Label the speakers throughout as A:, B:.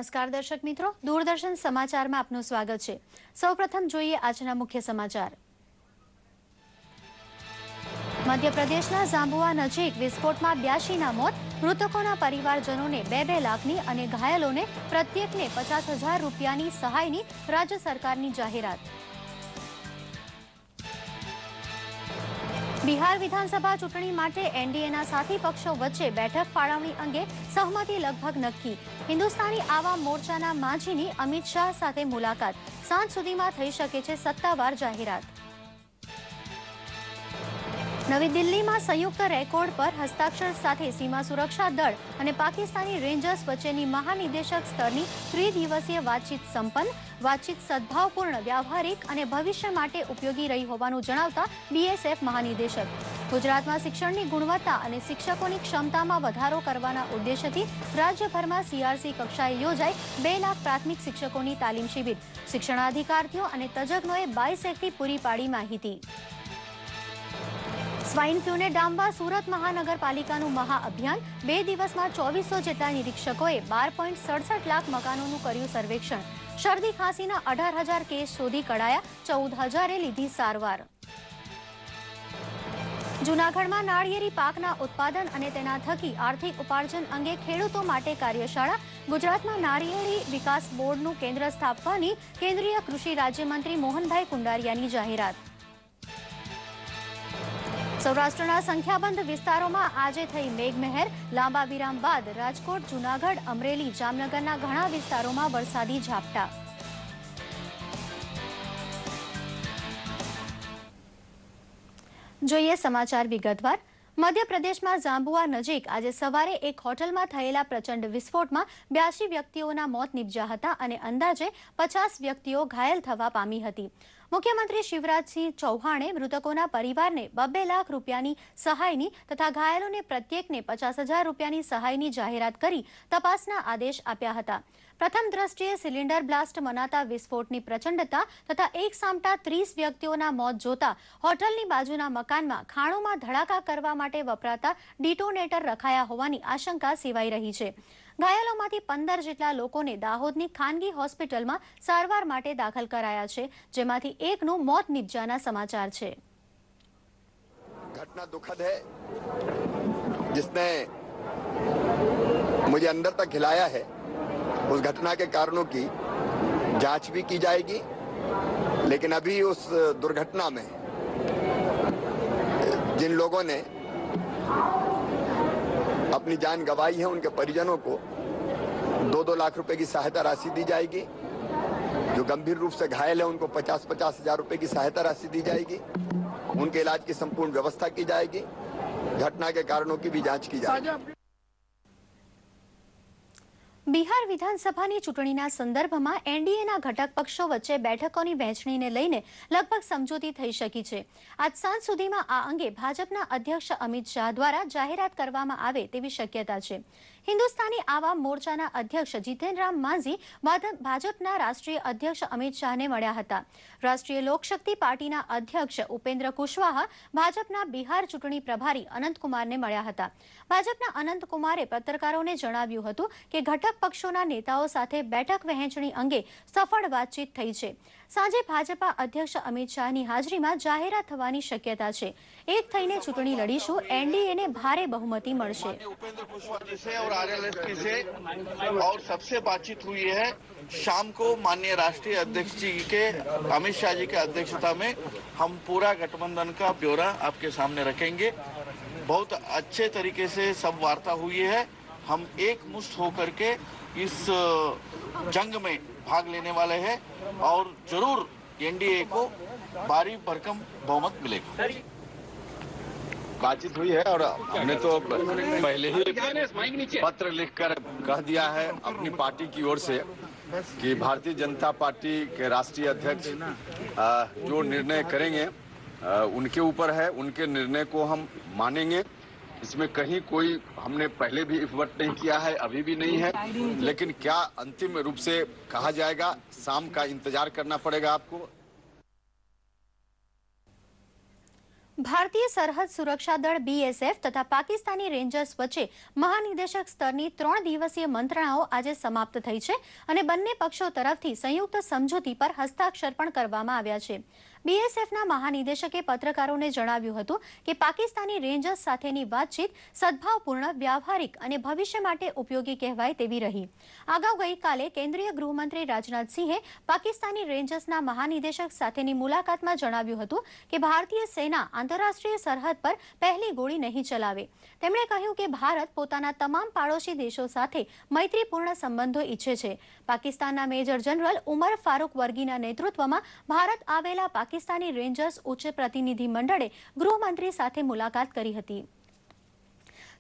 A: નમસ્કાર દર્શક મિત્રો, દૂરદર્શન સમાચારમાં આપનું સ્વાગત છે। સૌપ્રથમ જોઈએ આજના મુખ્ય સમાચાર। મધ્યપ્રદેશના ઝાબુઆ નજીક વિસ્ફોટમાં 82ના મોત, મૃતકોના પરિવારજનોને 2 લાખની અને ઘાયલોને પ્રત્યેકને 50,000 રૂપિયાની સહાયની રાજ્ય સરકારની જાહેરાત। બિહાર વિધાનસભા ચૂંટણી માટે એનડીએના સાથી પક્ષો વચ્ચે બેઠક ફાળવણી અંગે સહમતિ લગભગ નક્કી। હિન્દુસ્તાની આવામ મોરચાના માંઝીની અમિત શાહ સાથે મુલાકાત, સાંજ સુધીમાં થઈ શકે છે સત્તાવાર જાહેરાત। નવી દિલ્હીમાં સંયુક્ત રેકોર્ડ પર હસ્તાક્ષર સાથે સીમા સુરક્ષા દળ અને પાકિસ્તાની રેન્જર્સ વચ્ચેની મહાનિદેશક સ્તરની ત્રિદિવસીય વાતચીત સંપન્ન। વાતચીત સદભાવપૂર્ણ, વ્યાવહારિક અને ભવિષ્ય માટે ઉપયોગી રહી હોવાનું જણાવતા બીએસએફ મહાનિદેશક। ગુજરાતમાં શિક્ષણની ગુણવત્તા અને શિક્ષકોની ક્ષમતામાં વધારો કરવાના ઉદ્દેશ્યથી રાજ્યભરમાં સીઆરસી કક્ષાએ યોજાઈ 2 લાખ પ્રાથમિક શિક્ષકોની તાલીમ શિબિર। શિક્ષણાધિકારીઓ અને તજજ્ઞોએ 22 એકથી પૂરી પાડી માહિતી। સ્વાઇન ફ્લૂને ડામવા સુરત મહાનગરપાલિકાનું મહાઅભિયાન। 2 દિવસમાં 2400 જેટલા નિરીક્ષકોએ 12.67 લાખ મકાનોનું કર્યું સર્વેક્ષણ। શરદી ખાંસીના 18,000 કેસ શોધી કઢાયા, 14,000એ લીધી સારવાર। જૂનાગઢમાં નાળિયેરી પાકના ઉત્પાદન અને તેના થકી આર્થિક ઉપાર્જન અંગે ખેડૂતો માટે કાર્યશાળા। ગુજરાતમાં નાળિયેરી વિકાસ બોર્ડનું કેન્દ્ર સ્થાપવાની કેન્દ્રીય કૃષિ રાજ્યમંત્રી મોહનભાઈ કુંડારિયાની જાહેરાત। સૌરાષ્ટ્રના સંખ્યાબંધ વિસ્તારોમાં આજે થઈ મેઘમહેર। લાંબા વિરામ બાદ રાજકોટ, જૂનાગઢ, અમરેલી, જામનગરના ઘણા વિસ્તારોમાં વરસાદી ઝાપટા। જોઈએ સમાચાર વિગતવાર। મધ્યપ્રદેશમાં ઝાબુઆ નજીક આજે સવારે એક હોટલમાં થયેલા પ્રચંડ વિસ્ફોટમાં 82 વ્યક્તિઓના મોત નીપજ્યા હતા અને અંદાજે 50 વ્યક્તિઓ ઘાયલ થવા પામી હતી। મુખ્યમંત્રી શિવરાજસિંહ ચૌહાણે મૃતકોના પરિવારને 2 લાખ રૂપિયાની સહાયની તથા ઘાયલોને પ્રત્યેકને 50,000 રૂપિયાની સહાયની જાહેરાત કરી તપાસના આદેશ આપ્યા હતા। પ્રથમ દ્રષ્ટિએ સિલિન્ડર બ્લાસ્ટ મનાતા વિસ્ફોટની પ્રચંડતા તથા એક સામટા 30 વ્યક્તિઓના મોત જોતા હોટલની બાજુના મકાનમાં ખાણોમાં ધડાકા કરવા માટે વપરાતા ડિટોનેટર રખાયા હોવાની આશંકા સેવાઈ રહી છે। ઘાયલોમાંથી 15 જેટલા લોકોને દાહોદની ખાનગી હોસ્પિટલમાં સારવાર માટે દાખલ કરાયા છે, જેમાંથી એકનું મોત નીપજ્યાના સમાચાર છે।
B: घटना दुखद है, जिसने मुझे अंदर तक हिलाया है। उस घटना के कारणों की जांच भी की जाएगी, लेकिन अभी उस दुर्घटना में जिन लोगों ने अपनी जान गंवाई है उनके परिजनों को 2-2 लाख रुपए की सहायता राशि दी जाएगी। जो गंभीर रूप से घायल है उनको 50,000 रुपए की सहायता राशि दी जाएगी। उनके इलाज की संपूर्ण व्यवस्था की जाएगी। घटना के कारणों की भी जांच की जाएगी।
A: બિહાર વિધાનસભાની ચૂંટણીના સંદર્ભમાં એનડીએના ઘટક પક્ષો વચ્ચે બેઠકોની વહેંચણીને લઈને લગભગ સમજૂતી થઈ શકી છે। આજ સાંજ સુધીમાં આ અંગે ભાજપના અધ્યક્ષ અમિત શાહ દ્વારા જાહેરાત કરવામાં આવે તેવી શક્યતા છે। હિન્દુસ્તાની આવામ મોરચાના અધ્યક્ષ જીતન રામ માંઝી ભાજપના રાષ્ટ્રીય અધ્યક્ષ અમિત શાહને મળ્યા હતા। રાષ્ટ્રીય લોકશક્તિ પાર્ટીના અધ્યક્ષ ઉપેન્દ્ર કુશવાહા ભાજપના બિહાર ચૂંટણી પ્રભારી અનંતકુમારને મળ્યા હતા। ભાજપના અનંતકુમારે પત્રકારોને જણાવ્યું હતું કે ઘટક પક્ષોના નેતાઓ સાથે બેઠક વહેંચણી અંગે સફળ વાતચીત થઈ છે। સાંજે ભાજપા અધ્યક્ષ અમિત શાહની હાજરીમાં જાહેરાત થવાની શક્યતા છે। એક થઈને ચૂંટણી લડીશું, એનડીએને ભારે બહુમતી મળશે।
C: उपेंद्र कुशवाहा जी से और आरएलएसपी से और सबसे बातचीत हुई है। शाम को माननीय राष्ट्रीय अध्यक्ष जी के अमित शाह जी की अध्यक्षता में हम पूरा गठबंधन का ब्यौरा आपके सामने रखेंगे। बहुत अच्छे तरीके से सब वार्ता हुई है। हम एक मुश्त होकर के इस जंग में भाग लेने वाले हैं और जरूर एनडीए को भारी भरकम बहुमत मिलेगा।
D: बातचीत हुई है और हमने तो पहले ही पत्र लिखकर कह दिया है अपनी पार्टी की ओर से कि भारतीय जनता पार्टी के राष्ट्रीय अध्यक्ष जो निर्णय करेंगे उनके ऊपर है, उनके निर्णय को हम मानेंगे। इसमें कहीं कोई हमने पहले भी इफवट नहीं किया है, अभी भी नहीं है, लेकिन क्या अंतिम रूप से कहा जाएगा, शाम का इंतजार करना पड़ेगा आपको।
A: ભારતીય સરહદ સુરક્ષા દળ BSF તથા પાકિસ્તાની રેન્જર્સ વચ્ચે મહાનિદેશક સ્તરની 3 દિવસીય મંત્રણાઓ આજે સમાપ્ત થઈ છે અને બંને પક્ષો તરફથી સંયુક્ત સમજૂતી પર હસ્તાક્ષર પણ કરવામાં આવ્યા છે. BSFના મહાનિદેશકે પત્રકારોને જણાવ્યું હતું કે પાકિસ્તાની રેન્જર્સ સાથેની વાતચીત સદભાવપૂર્ણ, વ્યવહારિક અને ભવિષ્ય માટે ઉપયોગી કહેવાય તેવી રહી. અગાઉ ગઈકાલે કેન્દ્રીય ગૃહમંત્રી રાજનાથસિંહે પાકિસ્તાની રેન્જર્સના મહાનિદેશક સાથેની મુલાકાતમાં જણાવ્યું હતું કે ભારતીય સેના આંતરરાષ્ટ્રીય સરહદ પર પહેલી ગોળી નહીં ચલાવે. તેમણે કહ્યું કે ભારત પોતાના તમામ પાડોશી દેશો સાથે મૈત્રીપૂર્ણ સંબંધો ઈચ્છે છે. પાકિસ્તાનના મેજર જનરલ ઉમર ફારૂક વર્ગીના નેતૃત્વમાં ભારત આવેલા પાકિસ્તાની રેન્જર્સ ઉચ્ચ પ્રતિનિધિ મંડળે ગૃહમંત્રી સાથે મુલાકાત કરી હતી.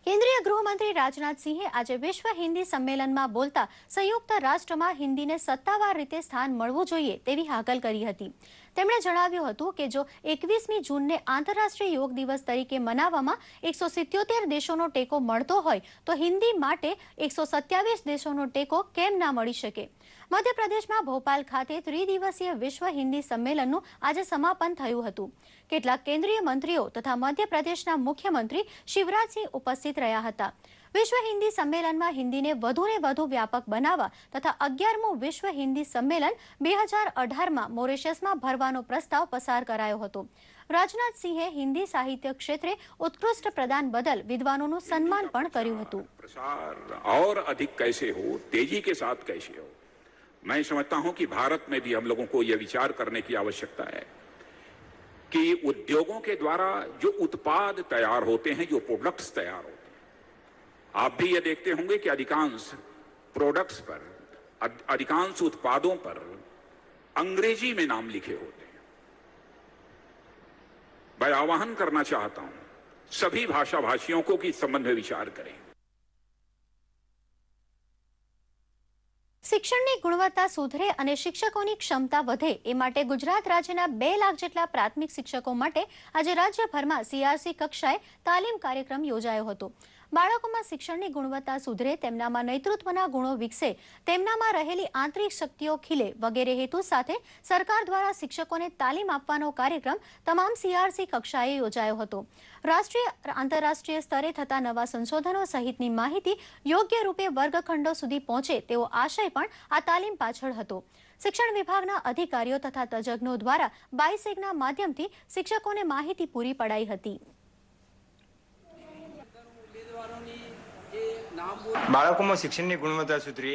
A: કેન્દ્રીય ગૃહમંત્રી રાજનાથસિંહે આજે વિશ્વ હિન્દી સંમેલનમાં બોલતા સંયુક્ત રાષ્ટ્રમાં હિન્દીને સત્તાવાર રીતે સ્થાન મળવું જોઈએ તેવી હાકલ કરી હતી. તેમણે જણાવ્યું હતું કે જો 21મી જૂનને આંતરરાષ્ટ્રીય યોગ દિવસ તરીકે મનાવવામાં 177 દેશોનો ટેકો મળતો હોય તો હિન્દી માટે 127 દેશોનો ટેકો કેમ ના મળી શકે. મધ્યપ્રદેશમાં ભોપાલ ખાતે ત્રિદિવસીય વિશ્વ હિન્દી સંમેલનનું આજે સમાપન થયું હતું. કેટલાક કેન્દ્રીય મંત્રીઓ તથા મધ્યપ્રદેશના મુખ્યમંત્રી શિવરાજસિંહ ઉપસ્થિત રહ્યા હતા. વિશ્વ હિન્દી સંમેલનમાં હિન્દીને વધુને વધુ વ્યાપક બનાવવા તથા 11મું વિશ્વ હિન્દી સંમેલન 2018માં મોરેશિયસમાં ભરવાનો પ્રસ્તાવ પસાર કરાયો હતો. રાજનાથસિંહે હિન્દી સાહિત્ય ક્ષેત્રે ઉત્કૃષ્ટ પ્રદાન બદલ વિદ્વાનોનું સન્માન પણ કર્યું હતું.
E: और अधिक कैसे हो, तेजी के साथ कैसे हो. मैं समझता हूं कि भारत में भी हम लोगों को यह विचार करने की आवश्यकता है कि उद्योगों के द्वारा जो उत्पाद तैयार होते हैं, जो प्रोडक्ट्स तैयार होते हैं, आप भी ये देखते होंगे कि अधिकांश प्रोडक्ट्स पर, अधिकांश उत्पादों पर अंग्रेजी में नाम लिखे होते हैं. मैं आह्वान करना चाहता हूं सभी भाषा भाषियों को कि इस संबंध में विचार करें.
A: શિક્ષણની ગુણવત્તા સુધરે અને શિક્ષકોની ક્ષમતા વધે એ માટે ગુજરાત રાજ્યના 2 લાખ જેટલા પ્રાથમિક શિક્ષકો માટે આજે રાજ્યભરમાં CRC કક્ષાએ તાલીમ કાર્યક્રમ યોજાયો હતો. બાળકોમાં શિક્ષણની ગુણવત્તા સુધરે, તેમનામાં નેતૃત્વના ગુણો વિકસે, તેમનામાં રહેલી આંતરિક શક્તિઓ ખીલે વગેરે હેતુ સાથે સરકાર દ્વારા શિક્ષકોને તાલીમ આપવાનો કાર્યક્રમ તમામ CRC કક્ષાએ યોજાયો હતો. રાષ્ટ્રીય આંતરરાષ્ટ્રીય સ્તરે થતા નવા સંશોધનો સહિતની માહિતી યોગ્ય રૂપે વર્ગખંડો સુધી પહોંચે તેવો આશય પણ આ તાલીમ પાછળ હતો. શિક્ષણ વિભાગના અધિકારીઓ તથા તજજ્ઞો દ્વારા બાયસેગના માધ્યમથી શિક્ષકોને માહિતી પૂરી પડાઈ હતી.
F: બાળકોમાં શિક્ષણની ગુણવત્તા સુધરે,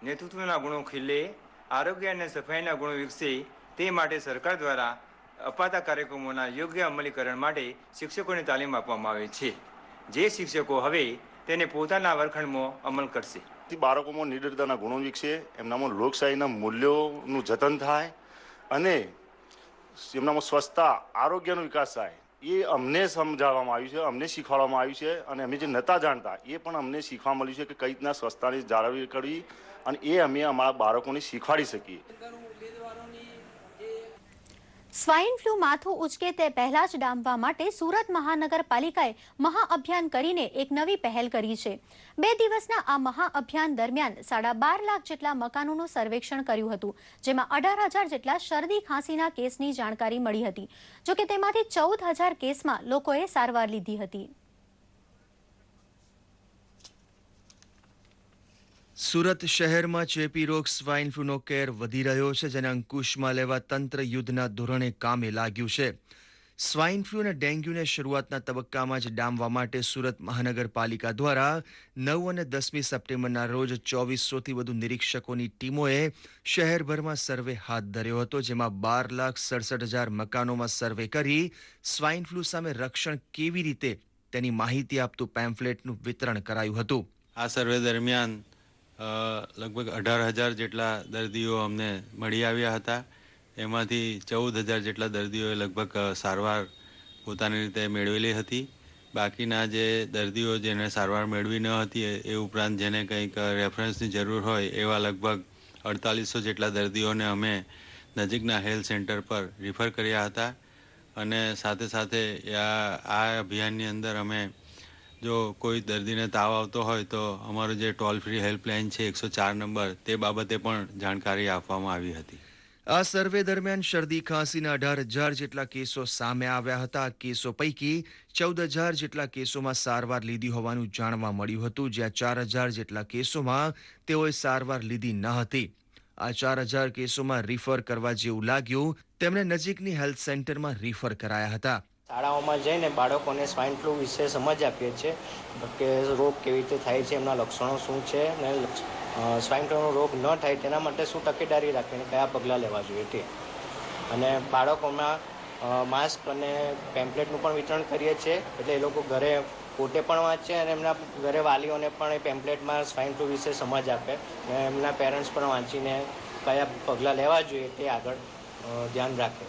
F: નેતૃત્વના ગુણો ખીલે, આરોગ્ય અને સફાઈના ગુણો વિકસે તે માટે સરકાર દ્વારા અપાતા કાર્યક્રમોના યોગ્ય અમલીકરણ માટે શિક્ષકોને તાલીમ આપવામાં આવે છે. જે શિક્ષકો હવે તેને પોતાના વર્ગખંડમાં અમલ કરશે.
G: બાળકોમાં નિડરતાના ગુણો વિકસે, એમનામાં લોકશાહીના મૂલ્યોનું જતન થાય અને એમનામાં સ્વચ્છતા, આરોગ્યનો વિકાસ થાય. એ અમને સમજાવવામાં આવ્યું છે, અમને શીખવાડવામાં આવ્યું છે અને અમે જે નહોતા જાણતા એ પણ અમને શીખવા મળ્યું છે કે કઈ રીતના સ્વચ્છતાની જાળવણી કરવી અને એ અમે અમારા બાળકોને શીખવાડી શકીએ.
A: સ્વાઇન ફ્લૂ માથું ઉચકે તે પહેલા જ ડામવા માટે સુરત મહાનગરપાલિકાએ મહાઅભિયાન કરીને એક નવી પહેલ કરી છે. 2 દિવસના આ મહાઅભિયાન દરમિયાન 12.5 લાખ જેટલા મકાનોનું સર્વેક્ષણ કર્યું હતું, જેમાં 18,000 જેટલા શરદી ખાંસીના કેસની જાણકારી મળી હતી. જોકે તેમાંથી 14,000 કેસમાં લોકોએ સારવાર લીધી હતી.
H: સુરત શહેરમાં ચેપી રોગ સ્વાઇન ફ્લૂનો કેર વધી રહ્યો છે, જેને અંકુશમાં લેવા તંત્ર યુદ્ધના ધોરણે કામે લાગ્યું છે. સ્વાઇન ફ્લૂ અને ડેન્ગ્યુને શરૂઆતના તબક્કામાં જ ડામવા માટે સુરત મહાનગરપાલિકા દ્વારા 9 અને 10મી સપ્ટેમ્બરના રોજ 2400થી વધુ નિરીક્ષકોની ટીમોએ શહેરભરમાં સર્વે હાથ ધર્યો હતો, જેમાં 12,67,000 મકાનોમાં સર્વે કરી સ્વાઇન ફ્લૂ સામે રક્ષણ કેવી રીતે તેની માહિતી આપતું પેમ્ફલેટનું વિતરણ કરાયું હતું.
I: આ સર્વે દરમિયાન લગભગ 18,000 જેટલા દર્દીઓ અમને મળી આવ્યા હતા. એમાંથી 14,000 જેટલા દર્દીઓએ લગભગ સારવાર પોતાની રીતે મેળવેલી હતી. બાકીના જે દર્દીઓ જેને સારવાર મેળવી ન હતી એ ઉપરાંત જેને કંઈક રેફરન્સની જરૂર હોય એવા લગભગ 4800 જેટલા દર્દીઓને અમે નજીકના હેલ્થ સેન્ટર પર રિફર કર્યા હતા. અને સાથે સાથે આ અભિયાનની અંદર અમે જો કોઈ દર્દીને તાવ આવતો હોય તો અમારો જે ટોલ ફ્રી હેલ્પલાઇન છે 104 નંબર તે બાબતે પણ જાણકારી આપવામાં આવી હતી.
H: આ સર્વે દરમિયાન શરદી ખાંસીના 18,000 જેટલા કેસો સામે આવ્યા હતા. આ કેસો પૈકી 14,000 જેટલા કેસોમાં સારવાર લીધી હોવાનું જાણવા મળ્યું હતું, જ્યાં 4,000 જેટલા કેસોમાં તેઓએ સારવાર લીધી ન હતી. આ 4,000 કેસોમાં રિફર કરવા જેવું લાગ્યું તેમને નજીકની હેલ્થ સેન્ટરમાં રિફર કરાયા હતા.
J: શાળાઓમાં જઈને બાળકોને સ્વાઇન ફ્લૂ વિશે સમજ આપીએ છીએ કે રોગ કેવી રીતે થાય છે, એમના લક્ષણો શું છે અને સ્વાઇન ફ્લૂનો રોગ ન થાય તેના માટે શું તકેદારી રાખીને કયા પગલાં લેવા જોઈએ તે. અને બાળકોમાં માસ્ક અને પેમ્પલેટનું પણ વિતરણ કરીએ છીએ, એટલે એ લોકો ઘરે પોતે પણ વાંચે અને એમના ઘરે વાલીઓને પણ એ પેમ્પલેટમાં સ્વાઇન ફ્લૂ વિશે સમજ આપે અને એમના પેરેન્ટ્સ પણ વાંચીને કયા પગલાં લેવા જોઈએ તે આગળ ધ્યાન રાખે.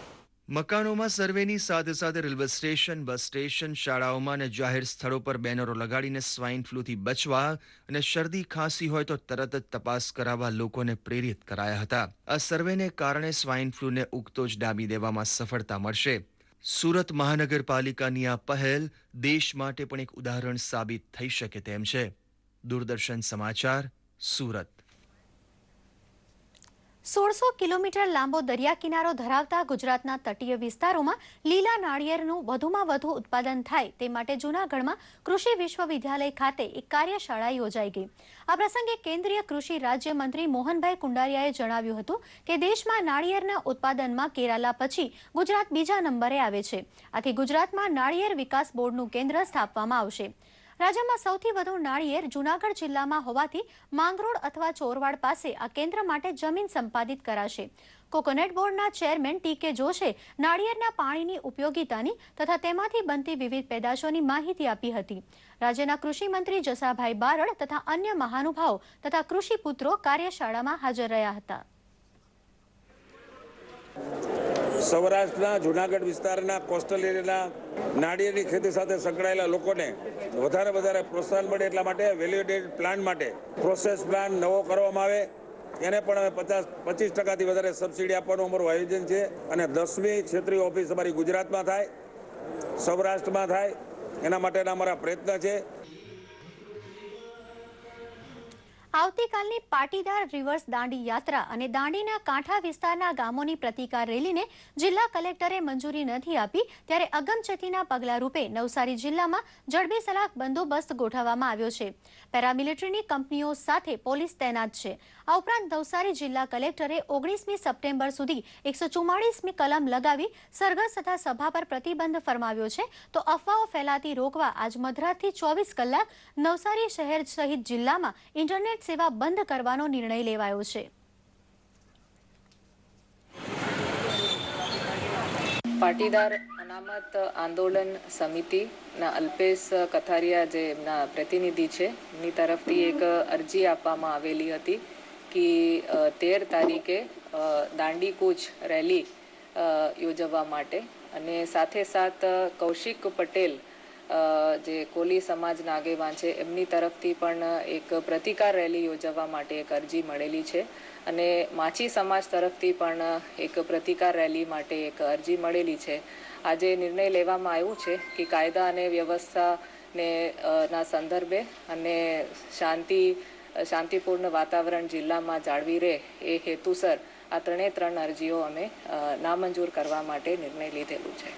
H: મકાનોમાં સર્વેની સાથે સાથે રેલવે સ્ટેશન, બસ સ્ટેશન, શાળાઓમાં અને જાહેર સ્થળો પર બેનરો લગાડીને સ્વાઇન ફ્લૂથી બચવા અને શરદી ખાંસી હોય તો તરત જ તપાસ કરાવવા લોકોને પ્રેરિત કરાયા હતા. આ સર્વેને કારણે સ્વાઇન ફ્લૂને ઉગતો જ ડામી દેવામાં સફળતા મળશે. સુરત મહાનગરપાલિકાની આ પહેલ દેશ માટે પણ એક ઉદાહરણ સાબિત થઈ શકે તેમ છે. દૂરદર્શન સમાચાર, સુરત.
A: 1600 કિલોમીટર લાંબો દરિયા કિનારો ધરાવતા ગુજરાતના તટીય વિસ્તારોમાં લીલા નાળિયેરનું વધુમાં વધુ ઉત્પાદન થાય તે માટે જૂનાગઢમાં કૃષિ વિશ્વવિદ્યાલય ખાતે એક કાર્યશાળા યોજાઈ ગઈ. આ પ્રસંગે કેન્દ્રીય કૃષિ રાજ્યમંત્રી મોહનભાઈ કુંડારિયાએ જણાવ્યું હતું કે દેશમાં નાળિયેરના ઉત્પાદનમાં કેરાલા પછી ગુજરાત બીજા નંબરે આવે છે. આથી ગુજરાતમાં નાળિયેર વિકાસ બોર્ડનું કેન્દ્ર સ્થાપવામાં આવશે. રાજ્યમાં સૌથી વધુ નાળિયેર જૂનાગઢ જિલ્લામાં હોવાથી માંગરોળ અથવા ચોરવાડ પાસે આ કેન્દ્ર માટે જમીન સંપાદિત કરાશે. કોકોનટ બોર્ડના ચેરમેન ટી.કે. જોશે નાળિયેરના પાણીની ઉપયોગિતાની તથા તેમાંથી બનતી વિવિધ પેદાશોની માહિતી આપી હતી. રાજ્યના કૃષિમંત્રી જસાભાઈ બારડ તથા અન્ય મહાનુભાવો તથા કૃષિપુત્રો કાર્યશાળામાં હાજર રહ્યા હતા.
K: સૌરાષ્ટ્રના જૂનાગઢ વિસ્તારના કોસ્ટલ એરિયાના નાળિયેરની ખેતી સાથે સંકળાયેલા લોકોને વધારે પ્રોત્સાહન મળે એટલા માટે વેલ્યુએટેડ પ્લાન્ટ માટે પ્રોસેસ પ્લાન નવો કરવામાં આવે, એને પણ અમે 25% વધારે સબસિડી આપવાનું અમારું આયોજન છે. અને 10મી ક્ષેત્રીય ઓફિસ અમારી ગુજરાતમાં થાય, સૌરાષ્ટ્રમાં થાય, એના માટેના અમારા પ્રયત્ન છે.
A: આવતીકાલની પાટીદાર રિવર્સ દાંડી યાત્રા અને દાંડીના કાંઠા વિસ્તારના ગામોની પ્રતિકાર રેલીને જિલ્લા કલેક્ટરે મંજૂરી નથી આપી, ત્યારે અગમચેતીના પગલારૂપે નવસારી જિલ્લામાં જડબી સલાક બંદોબસ્ત ગોઠવવામાં આવ્યો છે. પેરામિલિટરીની કંપનીઓ સાથે પોલીસ તૈનાત છે. આ ઉપરાંત નવસારી જિલ્લા કલેક્ટરે 19મી સપ્ટેમ્બર સુધી 144મી કલમ લગાવી સરઘસ તથા સભા પર પ્રતિબંધ ફરમાવ્યો છે. તો અફવાઓ ફેલાતી રોકવા આજ મધરાતથી 24 કલાક નવસારી શહેર સહિત જિલ્લામાં ઇન્ટરનેટ સેવા બંધ કરવાનો નિર્ણય લેવાયો છે.
L: પાટીદાર અનામત આંદોલન સમિતિના અલ્પેશ કથારિયા જે એમના પ્રતિનિધિ છે, એમની તરફથી એક અરજી આપવામાં આવેલી હતી કે 13 તારીખે દાંડી કૂચ રેલી યોજવા માટે અને સાથે સાથ કૌશિક પટેલ જે કોલી સમાજના આગેવાન છે એમની તરફથી પણ એક પ્રતિકાર રેલી યોજવા માટે એક અરજી મળેલી છે. અને માછી સમાજ તરફથી પણ એક પ્રતિકાર રેલી માટે એક અરજી મળેલી છે. આજે નિર્ણય લેવામાં આવ્યું છે કે કાયદા અને વ્યવસ્થાને ના સંદર્ભે અને શાંતિપૂર્ણ વાતાવરણ જિલ્લામાં જાળવી રહે એ હેતુસર આ 3 અરજીઓ અમે નામંજૂર કરવા માટે નિર્ણય લીધેલું છે.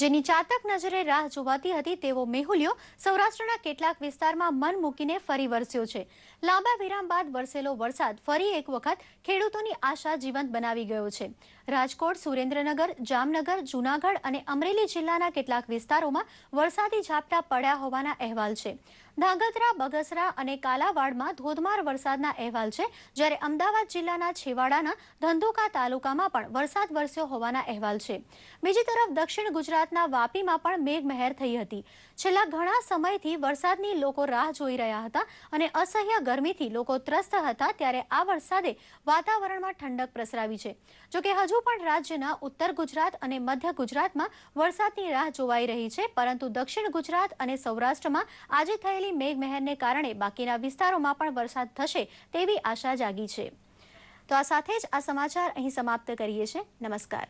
A: જેની ચાતક નજરે રાહ જોવાતી હતી તેવો મેહુલિયો સૌરાષ્ટ્રના કેટલાક વિસ્તારમાં મન મૂકીને ફરી વરસ્યો છે. લાંબા વિરામ બાદ વરસેલો વરસાદ ફરી એક વખત ખેડૂતોની આશા જીવંત બનાવી ગયો છે. રાજકોટ, સુરેન્દ્રનગર, જામનગર, જૂનાગઢ અને અમરેલી જિલ્લાના કેટલાક વિસ્તારોમાં વરસાદી ઝાપટા પડ્યા હોવાના અહેવાલ છે. ધાંગધ્રા, બગસરા અને કાલાવાડમાં ધોધમાર વરસાદના અહેવાલ છે, જ્યારે અમદાવાદ જિલ્લાના છેવાડાના ધંધુકા તાલુકામાં પણ વરસાદ વરસ્યો હોવાના અહેવાલ છે. બીજી તરફ દક્ષિણ ગુજરાતના વાપીમાં પણ મેઘમહેર થઈ હતી. છેલ્લા ઘણા સમયથી વરસાદની લોકો રાહ જોઈ રહ્યા હતા અને અસહ્ય ગરમીથી લોકો ત્રસ્ત હતા, ત્યારે આ વરસાદે વાતાવરણમાં ઠંડક પ્રસરાવી છે. જોકે હજુ પણ રાજ્યના ઉત્તર ગુજરાત અને મધ્ય ગુજરાતમાં વરસાદની રાહ જોવાઈ રહી છે, પરંતુ દક્ષિણ ગુજરાત અને સૌરાષ્ટ્રમાં આજે થયેલી મેઘમહેરને કારણે બાકીના વિસ્તારોમાં પણ વરસાદ થશે તેવી આશા જાગી છે. તો આ સાથે જ આ સમાચાર અહીં સમાપ્ત કરીએ છીએ. નમસ્કાર.